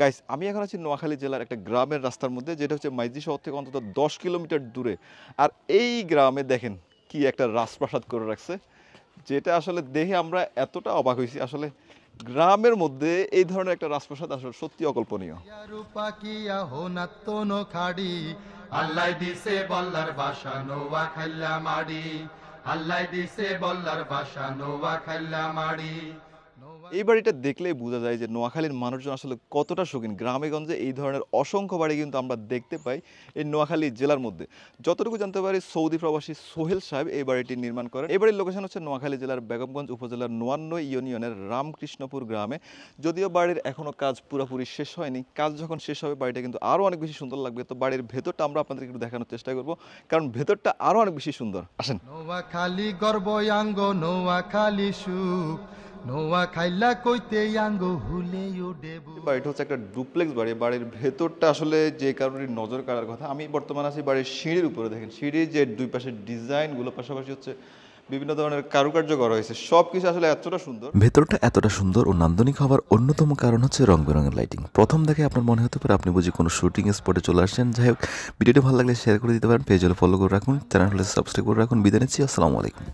Guys আমি এখন আছি নোয়াখালী জেলার একটা গ্রামের রাস্তার মধ্যে, যেটা হচ্ছে মাইজদি শহর থেকে অন্তত 10 কিলোমিটার দূরে। আর এই গ্রামে দেখেন কি একটা রাজপ্রাসাদ করে রাখছে, যেটা আসলে দেখে আমরা এতটা অবাক হয়েছি। আসলে গ্রামের মধ্যে এই ধরনের একটা রাজপ্রাসাদ আসলে সত্যি অকল্পনীয়। আল্লাহ দিছে বল্লার বাসা নোয়া খাইলা মাড়ি, আল্লাহ দিছে বল্লার বাসা নোয়া খাইলা মাড়ি। এই বাড়িটা দেখলেই বোঝা যায় যে নোয়াখালীর মানুষজন আসলে কতটা শৌখিন। গ্রামেগঞ্জে এই ধরনের অসংখ্য বাড়ি কিন্তু আমরা দেখতে পাই এই নোয়াখালী জেলার মধ্যে। যতটুকু জানতে পারি সৌদি প্রবাসী সোহেল সাহেব এই বাড়িটি নির্মাণ করেন। এই বাড়ির লোকেশন হচ্ছে নোয়াখালী জেলার বেগমগঞ্জ উপজেলার নোয়ান্ন ইউনিয়নের রামকৃষ্ণপুর গ্রামে। যদিও বাড়ির এখনও কাজ পুরোপুরি শেষ হয়নি, কাজ যখন শেষ হবে বাড়িটা কিন্তু আরও অনেক বেশি সুন্দর লাগবে। তো বাড়ির ভেতরটা আমরা আপনাদের একটু দেখানোর চেষ্টা করব, কারণ ভেতরটা আরও অনেক বেশি সুন্দর। আসেন। নোয়াখালী গর্বয়াঙ্গ নোয়াখালী সুখ, নোয়া খাইলা কইতে আঙ্গ হুলে দেবু। বাড়িটা হচ্ছে একটা ডুপ্লেক্স বাড়ি। বাড়ির ভেতরটা আসলে যে কারোরই নজর কাড়ার কথা। আমি বর্তমানে আছি বাড়ির সিঁড়ির উপরে। দেখেন সিঁড়ির যে দুই পাশের ডিজাইনগুলো, পাশাপাশি হচ্ছে বিভিন্ন ধরনের কারুকার্য করা হয়েছে, সব কিছু আসলে এতটা সুন্দর। ভেতরটা এতটা সুন্দর ও নান্দনিক হওয়ার অন্যতম কারণ হচ্ছে রং বেরঙের লাইটিং। প্রথম দেখে আপনার মনে হতে পারে আপনি বুঝি কোনো শুটিং স্পটে চলে আসছেন। যাই হোক, ভিডিওটি ভালো লাগলে শেয়ার করে দিতে পারেন, পেজ হলে ফলো করে রাখুন, চ্যানেল হলে সাবস্ক্রাইব করে রাখুন। বিদায় নিচ্ছি, আসসালামু আলাইকুম।